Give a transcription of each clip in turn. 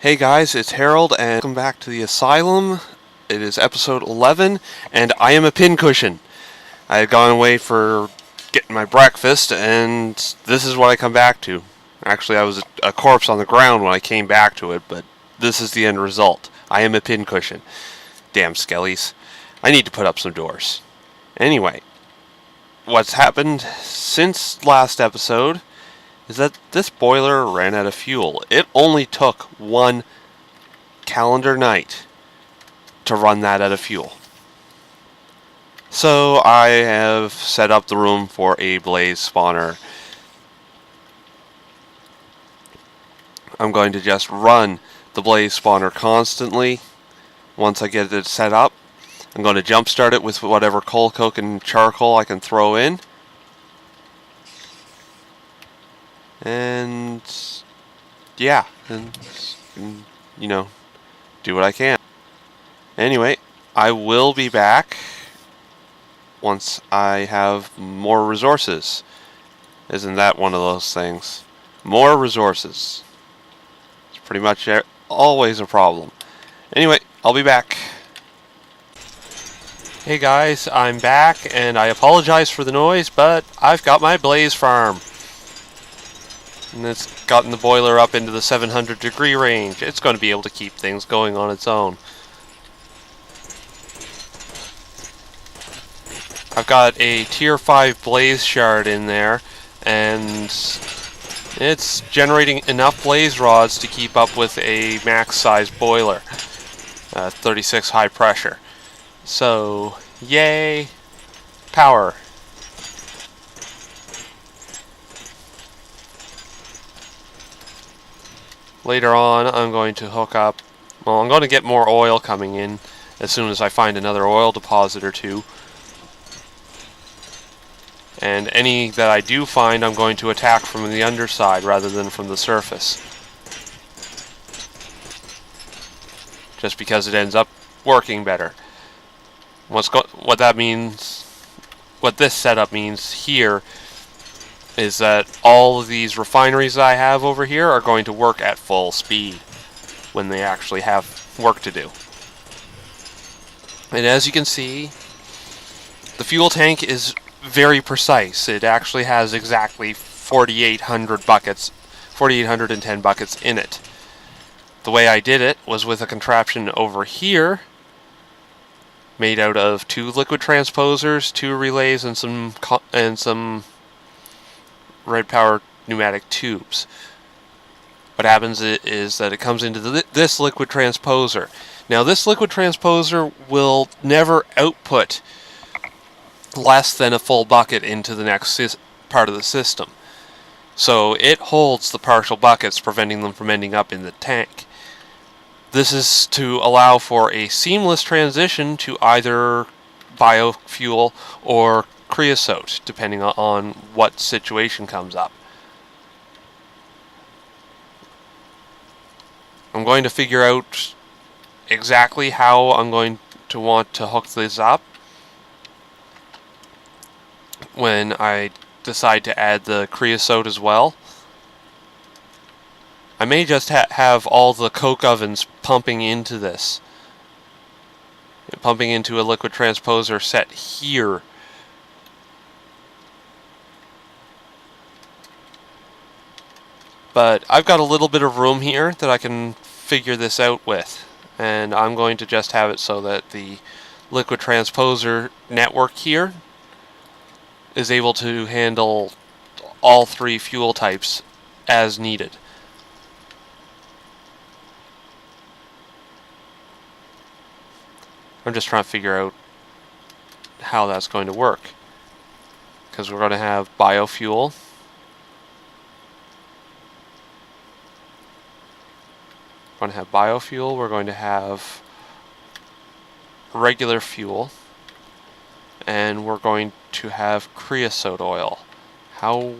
Hey guys, it's Harold, and welcome back to the Asylum. It is episode 11, and I am a pincushion. I had gone away for getting my breakfast, and this is what I come back to. Actually, I was a corpse on the ground when I came back to it, but this is the end result. I am a pincushion. Damn skellies. I need to put up some doors. Anyway, what's happened since last episode is that this boiler ran out of fuel. It only took one calendar night to run that out of fuel. So I have set up the room for a blaze spawner. I'm going to just run the blaze spawner constantly. Once I get it set up, I'm going to jumpstart it with whatever coal coke and charcoal I can throw in. And yeah, and you know, do what I can. Anyway, I will be back once I have more resources. Isn't that one of those things? More resources. It's pretty much always a problem. Anyway, I'll be back. Hey guys, I'm back, and I apologize for the noise, but I've got my blaze farm. And it's gotten the boiler up into the 700 degree range. It's going to be able to keep things going on its own. I've got a tier 5 blaze shard in there, and it's generating enough blaze rods to keep up with a max size boiler. 36 high pressure. So, yay! Power. Later on, I'm going to hook up... Well, I'm going to get more oil coming in as soon as I find another oil deposit or two. And any that I do find, I'm going to attack from the underside rather than from the surface. Just because it ends up working better. What that means... What this setup means here is that all of these refineries that I have over here are going to work at full speed when they actually have work to do. And as you can see, the fuel tank is very precise. It actually has exactly 4,800 buckets, 4,810 buckets in it. The way I did it was with a contraption over here made out of 2 liquid transposers, 2 relays, and some red power pneumatic tubes. What happens is that it comes into this liquid transposer. Now this liquid transposer will never output less than a full bucket into the next part of the system. So it holds the partial buckets, preventing them from ending up in the tank. This is to allow for a seamless transition to either biofuel or creosote, depending on what situation comes up. I'm going to figure out exactly how I'm going to want to hook this up when I decide to add the creosote as well. I may just have all the coke ovens pumping into this. Pumping into a liquid transposer set here. But I've got a little bit of room here that I can figure this out with. And I'm going to just have it so that the liquid transposer network here is able to handle all 3 fuel types as needed. I'm just trying to figure out how that's going to work. Because we're going to have biofuel. We're going to have biofuel. We're going to have regular fuel. And we're going to have creosote oil. How...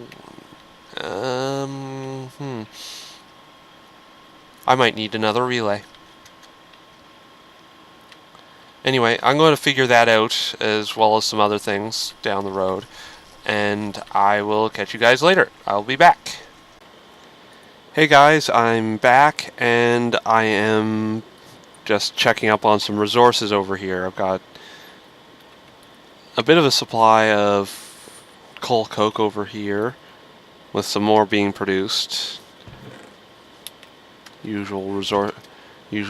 I might need another relay. Anyway, I'm going to figure that out, as well as some other things down the road. And I will catch you guys later. I'll be back. Hey guys, I'm back and I am just checking up on some resources over here. I've got a bit of a supply of coal coke over here with some more being produced. Usual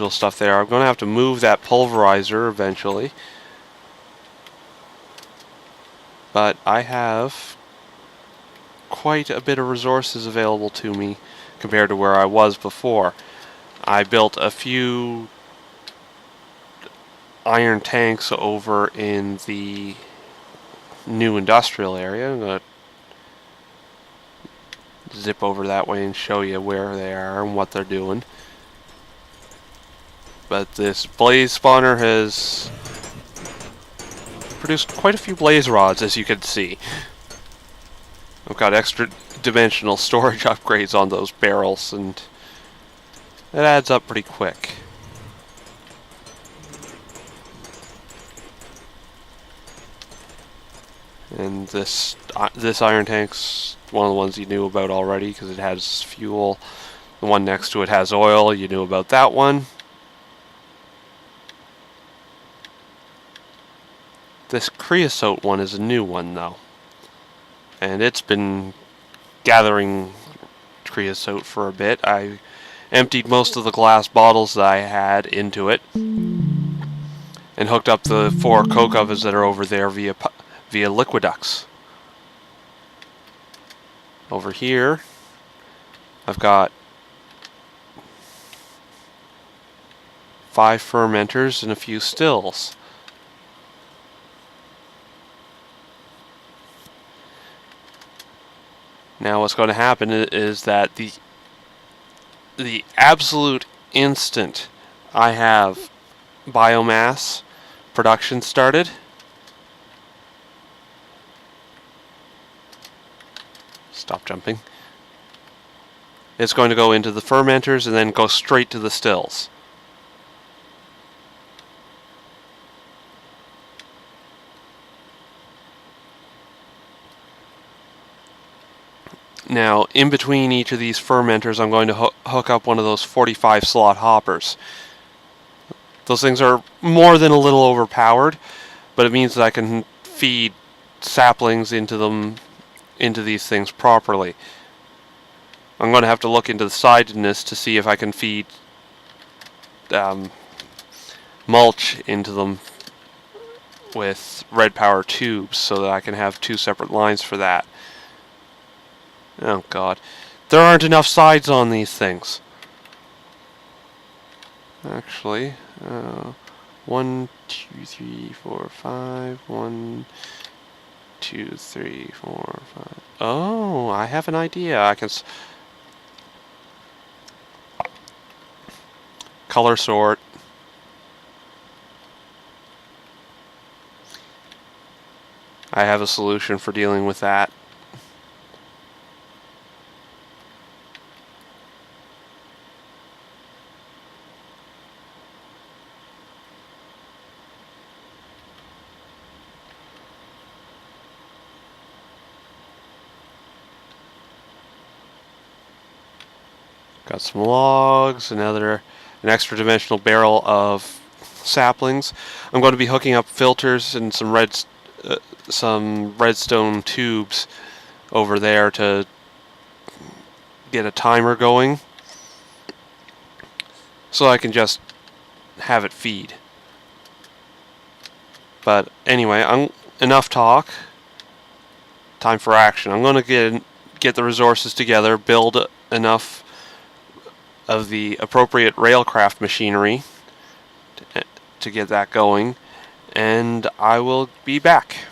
stuff there. I'm going to have to move that pulverizer eventually. But I have quite a bit of resources available to me compared to where I was before. I built a few iron tanks over in the new industrial area. I'm going to zip over that way and show you where they are and what they're doing. But this blaze spawner has produced quite a few blaze rods, as you can see. I've got extra dimensional storage upgrades on those barrels, and it adds up pretty quick. And this iron tank's one of the ones you knew about already because it has fuel. The one next to it has oil. You knew about that one. This creosote one is a new one though, and it's been gathering creosote for a bit. I emptied most of the glass bottles that I had into it and hooked up the 4 coke ovens that are over there via liquiducts. Over here I've got 5 fermenters and a few stills. Now what's going to happen is that the absolute instant I have biomass production started, stop jumping, it's going to go into the fermenters and then go straight to the stills. Now, in between each of these fermenters, I'm going to hook up one of those 45 slot hoppers. Those things are more than a little overpowered, but it means that I can feed saplings into these things properly. I'm going to have to look into the sidedness to see if I can feed mulch into them with red power tubes so that I can have 2 separate lines for that. Oh god. There aren't enough sides on these things. Actually, 1, 2, 3, 4, 5. 1, 2, 3, 4, 5. Oh, I have an idea. I can color sort. I have a solution for dealing with that. Got some logs, an extra dimensional barrel of saplings. I'm going to be hooking up filters and some redstone tubes over there to get a timer going, so I can just have it feed. But anyway, enough talk. Time for action. I'm going to get the resources together, build enough of the appropriate railcraft machinery to get that going, and I will be back.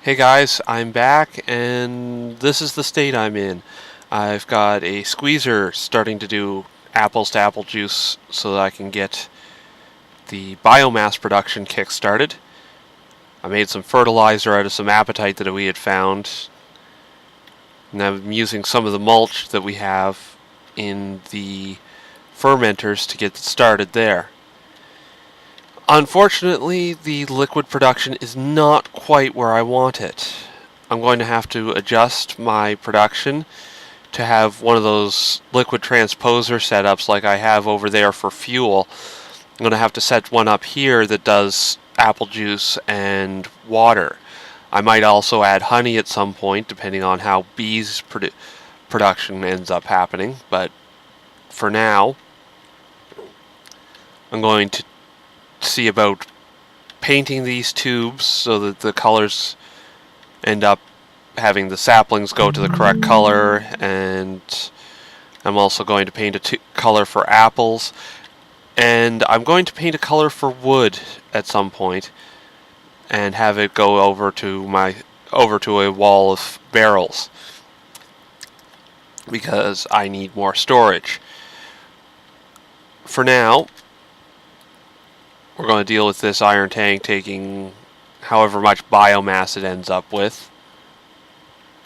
Hey guys, I'm back, and this is the state I'm in. I've got a squeezer starting to do apples to apple juice so that I can get the biomass production kick-started. I made some fertilizer out of some apatite that we had found, and I'm using some of the mulch that we have in the fermenters to get started there. Unfortunately, the liquid production is not quite where I want it. I'm going to have to adjust my production to have one of those liquid transposer setups like I have over there for fuel, I'm going to have to set one up here that does apple juice and water. I might also add honey at some point, depending on how bees production ends up happening. But for now, I'm going to see about painting these tubes so that the colors end up having the saplings go to the correct color, and I'm also going to paint a color for apples, and I'm going to paint a color for wood at some point and have it go over to a wall of barrels because I need more storage. For now, we're going to deal with this iron tank taking however much biomass it ends up with.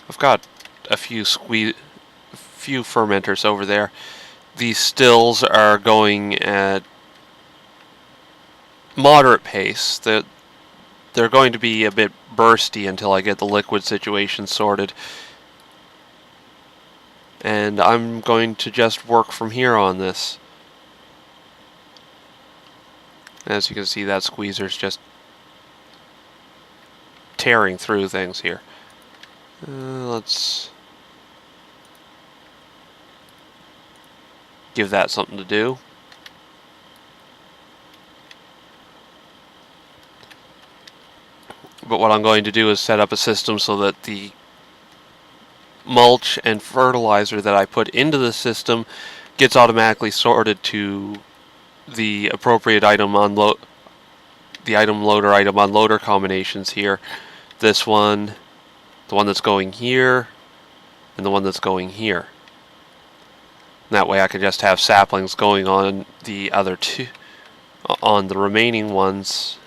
I've got a few fermenters over there. These stills are going at moderate pace. They're going to be a bit bursty until I get the liquid situation sorted. And I'm going to just work from here on this. As you can see, that squeezer's just tearing through things here. Let's give that something to do. But what I'm going to do is set up a system so that the mulch and fertilizer that I put into the system gets automatically sorted to the appropriate item unloader item unloader combinations here. This one, the one that's going here, and the one that's going here. And that way I can just have saplings going on the other two, on the remaining ones,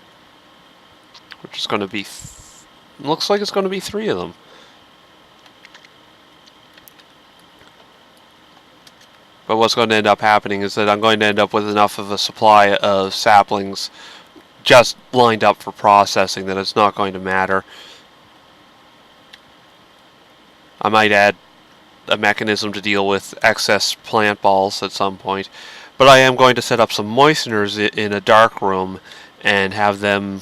which is going to be, looks like it's going to be 3 of them. But what's going to end up happening is that I'm going to end up with enough of a supply of saplings just lined up for processing that it's not going to matter. I might add a mechanism to deal with excess plant balls at some point, but I am going to set up some moisteners in a dark room and have them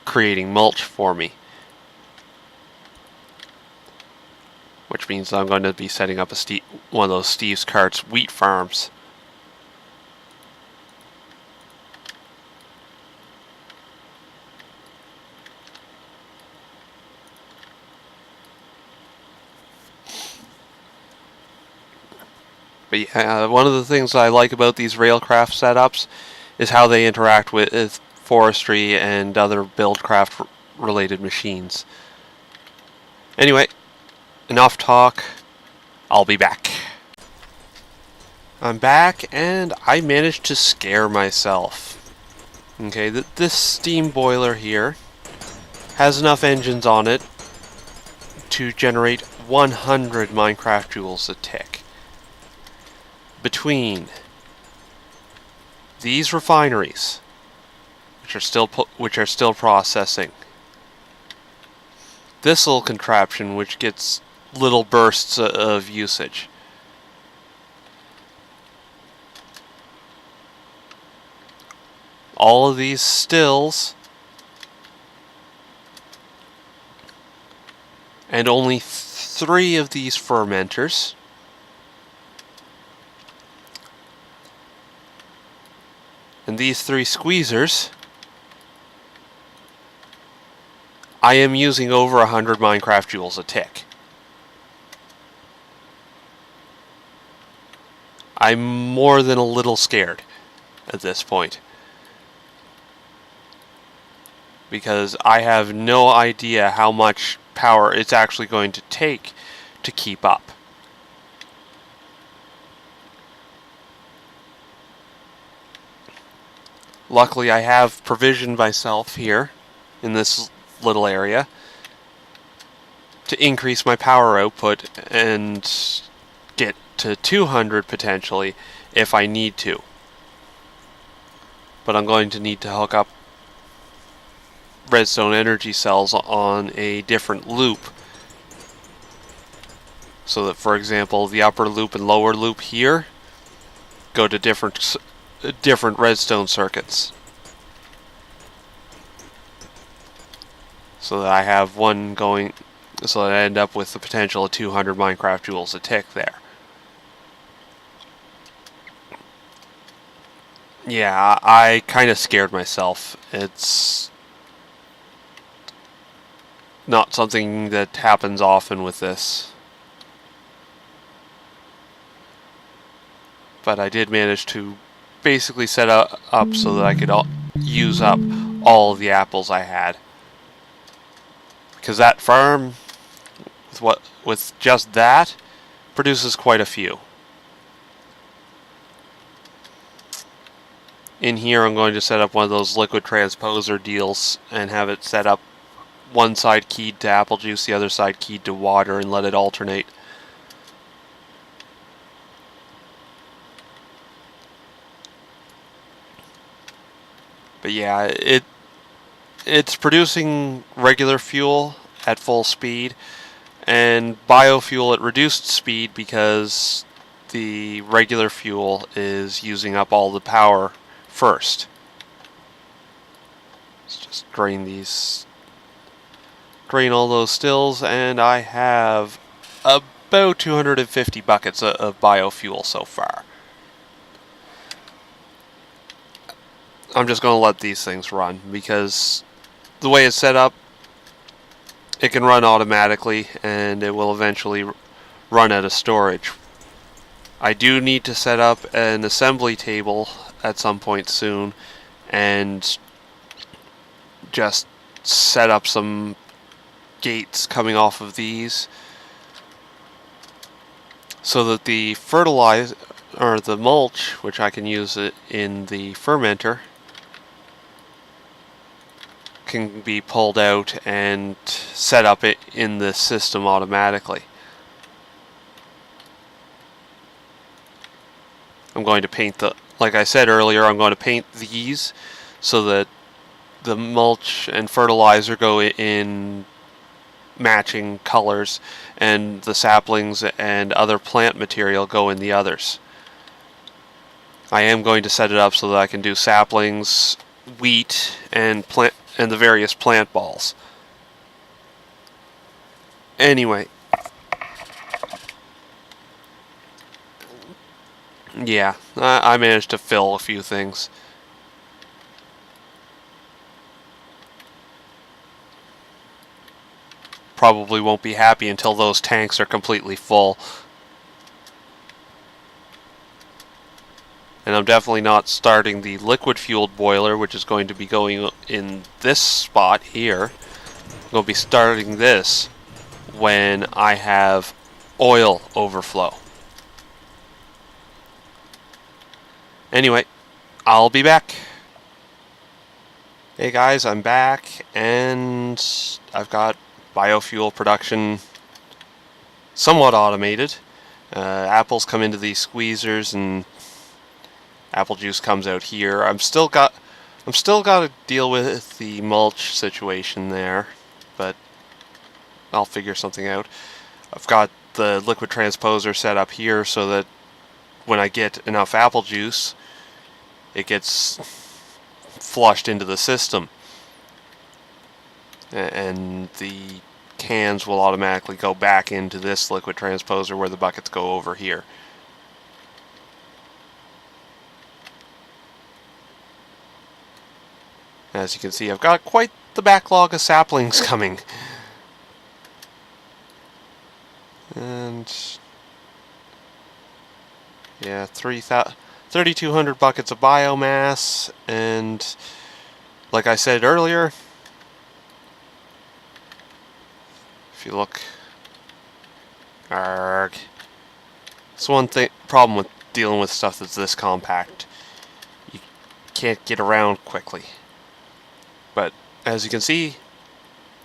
creating mulch for me. Which means I'm going to be setting up one of those Steve's Carts wheat farms. But yeah, one of the things I like about these railcraft setups is how they interact with forestry and other buildcraft related machines. Anyway, enough talk. I'll be back. I'm back, and I managed to scare myself. Okay, this steam boiler here has enough engines on it to generate 100 Minecraft joules a tick. Between these refineries, which are still processing, this little contraption which gets little bursts of usage, all of these stills, and only 3 of these fermenters, and these 3 squeezers, I am using over 100 Minecraft joules a tick. I'm more than a little scared at this point, because I have no idea how much power it's actually going to take to keep up. Luckily, I have provisioned myself here in this little area to increase my power output and get to 200 potentially if I need to. But I'm going to need to hook up redstone energy cells on a different loop So that, for example, the upper loop and lower loop here go to different redstone circuits. So that I have one going, so that I end up with the potential of 200 Minecraft joules a tick there. Yeah, I kind of scared myself. It's not something that happens often with this. But I did manage to basically set up so that I could use up all of the apples I had. Because that farm, with just that, produces quite a few. In here I'm going to set up one of those liquid transposer deals and have it set up one side keyed to apple juice, the other side keyed to water, and let it alternate. But yeah, it's producing regular fuel at full speed and biofuel at reduced speed because the regular fuel is using up all the power first. Let's just drain all those stills, and I have about 250 buckets of biofuel so far. I'm just going to let these things run because the way it's set up, it can run automatically and it will eventually run out of storage. I do need to set up an assembly table at some point soon and just set up some gates coming off of these so that the fertilizer or the mulch, which I can use it in the fermenter, can be pulled out and set up it in the system automatically. I'm going to paint like I said earlier, I'm going to paint these so that the mulch and fertilizer go in matching colors and the saplings and other plant material go in the others. I am going to set it up so that I can do saplings, wheat, and the various plant balls. Anyway, yeah, I managed to fill a few things. Probably won't be happy until those tanks are completely full. And I'm definitely not starting the liquid fueled boiler, which is going to be going in this spot here. I'm going to be starting this when I have oil overflow. Anyway, I'll be back. Hey guys, I'm back, and I've got biofuel production somewhat automated. Apples come into these squeezers and apple juice comes out here. I'm still got to deal with the mulch situation there, but I'll figure something out. I've got the liquid transposer set up here so that when I get enough apple juice, it gets flushed into the system, and the cans will automatically go back into this liquid transposer where the buckets go over here. As you can see, I've got quite the backlog of saplings coming. And yeah, 3,200 buckets of biomass, and like I said earlier, if you look, it's one problem with dealing with stuff that's this compact. You can't get around quickly. But as you can see,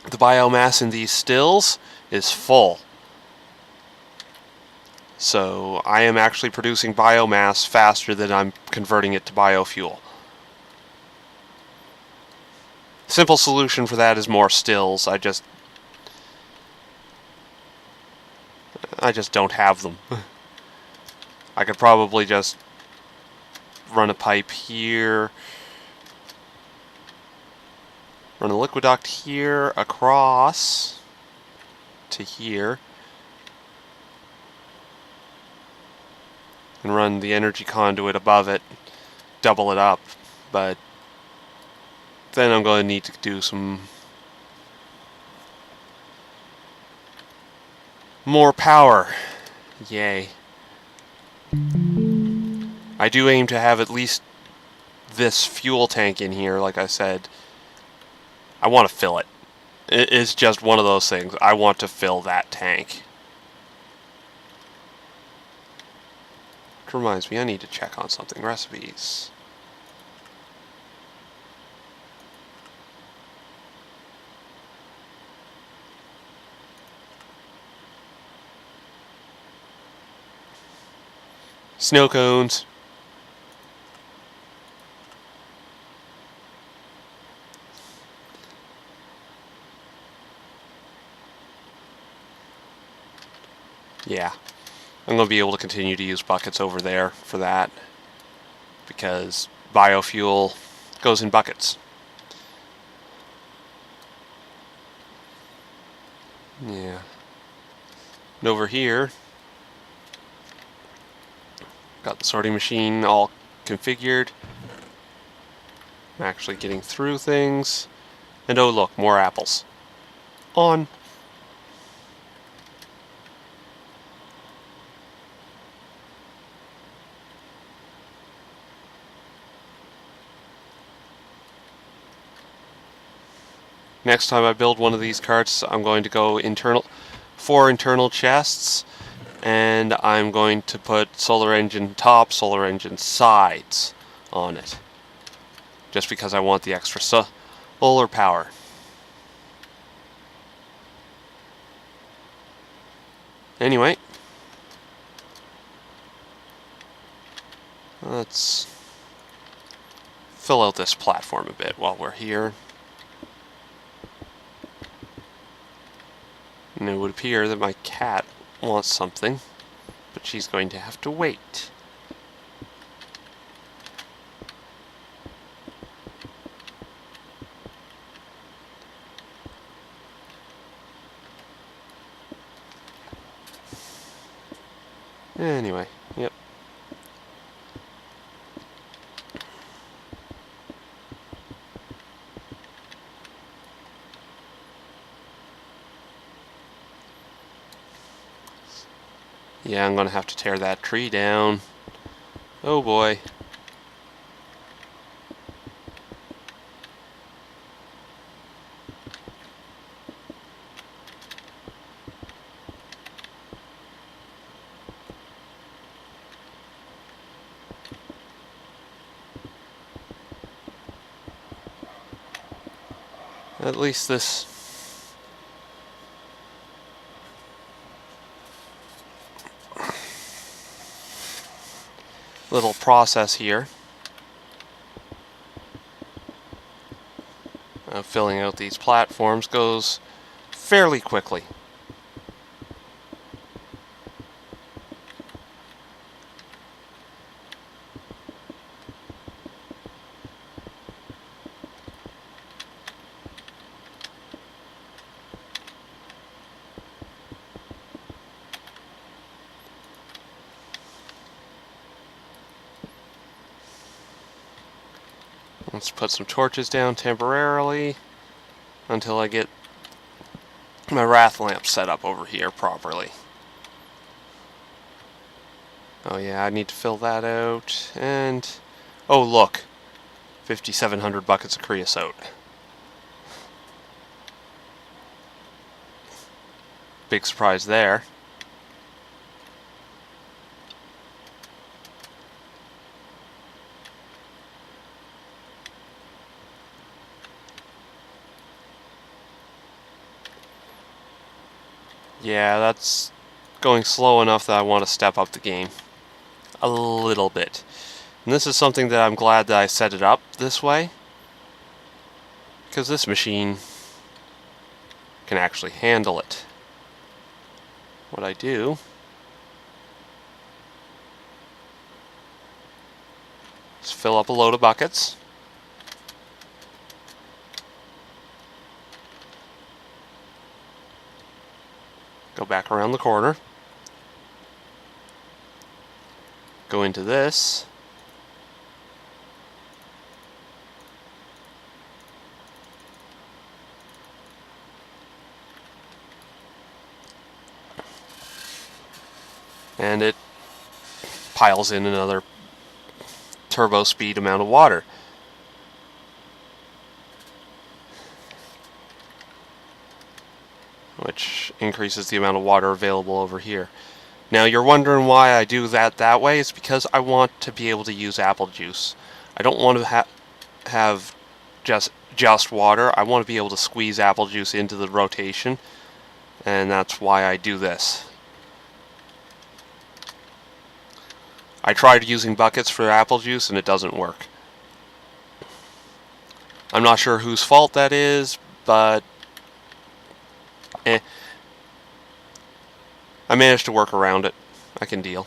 the biomass in these stills is full. So I am actually producing biomass faster than I'm converting it to biofuel. Simple solution for that is more stills. I just don't have them. I could probably just run a pipe here, run a liquiduct here, across to here, and run the energy conduit above it, double it up, but then I'm going to need to do some more power. Yay. I do aim to have at least this fuel tank in here, like I said. I want to fill it. It's just one of those things. I want to fill that tank. Which reminds me, I need to check on something. Recipes. Snow cones. Yeah. I'm going to be able to continue to use buckets over there for that, because biofuel goes in buckets. Yeah. And over here, got the sorting machine all configured. I'm actually getting through things. And oh look, more apples. On. Next time I build one of these carts, I'm going to go four internal chests, and I'm going to put solar engine top, solar engine sides on it. Just because I want the extra solar power. Anyway, let's fill out this platform a bit while we're here. And it would appear that my cat wants something, but she's going to have to wait. Anyway, yep. Yeah, I'm going to have to tear that tree down. Oh boy. At least this little process here of filling out these platforms goes fairly quickly. Let's put some torches down temporarily until I get my wrath lamp set up over here properly. Oh yeah, I need to fill that out. And oh look, 5,700 buckets of creosote. Big surprise there. Yeah, that's going slow enough that I want to step up the game a little bit. And this is something that I'm glad that I set it up this way, because this machine can actually handle it. What I do Let's fill up a load of buckets. Go back around the corner. Go into this. And it piles in another turbo speed amount of water. Which increases the amount of water available over here. Now you're wondering why I do that way. It's because I want to be able to use apple juice. I don't want to have just water. I want to be able to squeeze apple juice into the rotation, and that's why I do this. I tried using buckets for apple juice and it doesn't work. I'm not sure whose fault that is, but I managed to work around it. I can deal.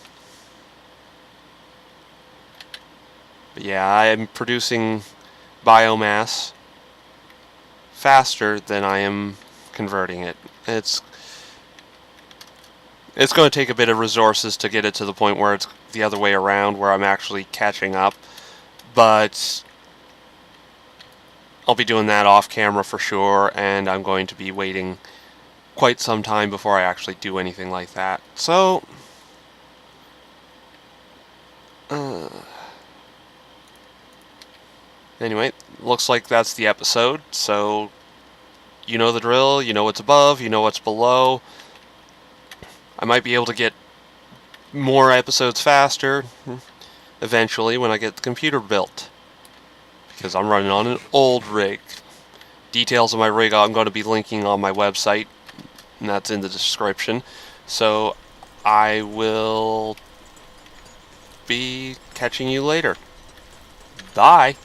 But yeah, I am producing biomass faster than I am converting it. It's going to take a bit of resources to get it to the point where it's the other way around, where I'm actually catching up. But I'll be doing that off camera for sure, and I'm going to be waiting quite some time before I actually do anything like that. So, anyway, looks like that's the episode. So, you know the drill, you know what's above, you know what's below. I might be able to get more episodes faster eventually when I get the computer built, because I'm running on an old rig. Details of my rig I'm going to be linking on my website, and that's in the description. So I will be catching you later. Bye.